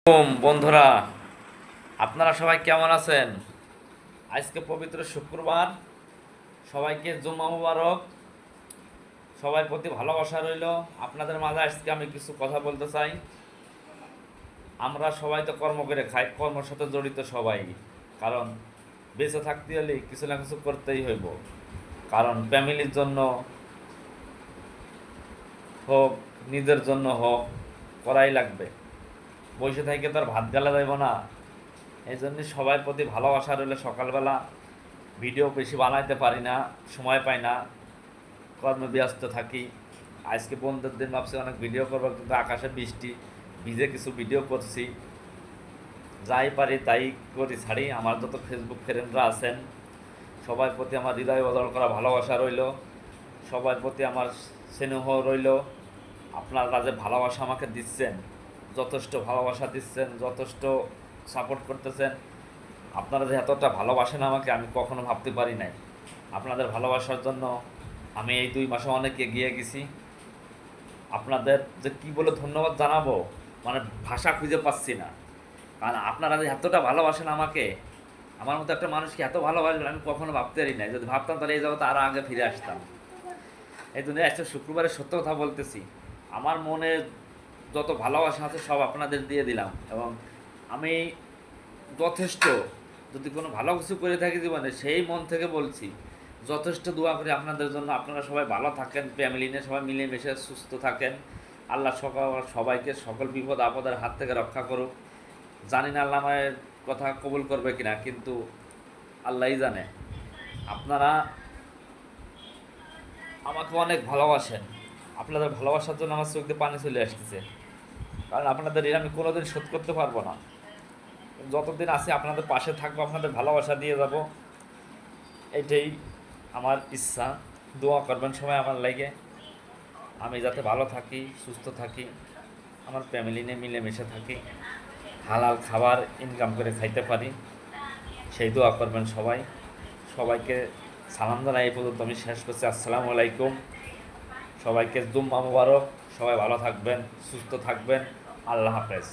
বন্ধুরা, আপনারা সবাই কেমন আছেন? আজকে পবিত্র শুক্রবার, সবাইকে জুম্মা মুবারক। সবার প্রতি ভালোবাসা রইল। আপনাদের মাঝে আজকে আমি কিছু কথা বলতে চাই। আমরা সবাই তো কর্ম করে খাই, কর্মের সাথে জড়িত সবাই। কারণ বেঁচে থাকতে হলে কিছু না কিছু করতেই হইব। কারণ ফ্যামিলির জন্য হোক, নিজের জন্য হোক, করাই লাগবে। বসে থেকে তো আর ভাত গালা যাইব না। এই জন্যে সবার প্রতি ভালোবাসা রইলে। সকালবেলা ভিডিও বেশি বানাইতে পারি না, সময় পাই না, কর্মে ব্যস্ত থাকি। আজকে বন্ধুদের দিন ভাবছি অনেক ভিডিও করবো, কিন্তু আকাশে বৃষ্টি, ভিজে কিছু ভিডিও করছি। যাই পারি তাই করি, ছাড়ি। আমার যত ফেসবুক ফ্রেন্ডরা আছেন সবার প্রতি আমার হৃদয় বদল করা ভালোবাসা রইল। সবার প্রতি আমার স্নেহ রইল। আপনারা যে ভালোবাসা আমাকে দিচ্ছেন, যথেষ্ট ভালোবাসা দিচ্ছেন, যথেষ্ট সাপোর্ট করতেছেন, আপনারা যে এতটা ভালোবাসেন আমাকে, আমি কখনো ভাবতে পারি নাই। আপনাদের ভালোবাসার জন্য আমি এই 2 মাসে অনেক এগিয়ে গেছি। আপনাদের যে কী বলে ধন্যবাদ জানাবো, মানে ভাষা খুঁজে পাচ্ছি না। কারণ আপনারা যে এতটা ভালোবাসেন আমাকে, আমার মতো একটা মানুষকে এত ভালোবাসবেন আমি কখনো ভাবতে পারি নাই। যদি ভাবতাম তাহলে এই জগতে আরও আগে ফিরে আসতাম। এই জন্য আজকে শুক্রবারে সত্য কথা বলতেছি। আমার মনে যত ভালোবাসা আছে সব আপনাদের দিয়ে দিলাম। এবং আমি যথেষ্ট, যদি কোনো ভালো কিছু করে থাকি জীবনে, সেই মন থেকে বলছি, যথেষ্ট দোয়া করি আপনাদের জন্য। আপনারা সবাই ভালো থাকেন, ফ্যামিলি নিয়ে সবাই মিলেমিশে সুস্থ থাকেন। আল্লাহ সবাইকে সকল বিপদ আপদের হাত থেকে রক্ষা করুক। জানি না আল্লাহ আমার কথা কবুল করবে কিনা, কিন্তু আল্লাহই জানে। আপনারা আমাকে অনেক ভালোবাসেন। আপনাদের ভালোবাসার জন্য আমার চোখ দিয়ে পানি চলে আসতেছে। কারণ আপনাদের ঋণ আমি কোনোদিন শোধ করতে পারবো না। যতদিন আছি আপনাদের পাশে থাকবো, আপনাদের ভালোবাসা দিয়ে যাব, এটাই আমার ইচ্ছা। দোয়া করবেন সবাই আমার লাগে, আমি যাতে ভালো থাকি, সুস্থ থাকি, আমার ফ্যামিলি নিয়ে মিলেমিশে থাকি, হালাল খাবার ইনকাম করে খাইতে পারি, সেই দোয়া করবেন সবাই। সবাইকে সালাম জানাই এই পর্যন্ত আমি শেষ করছি। আসসালামু আলাইকুম। সবাইকে জুম্মা মুবারক। সবাই ভালো থাকবেন, সুস্থ থাকবেন। আল্লাহ হাফেজ।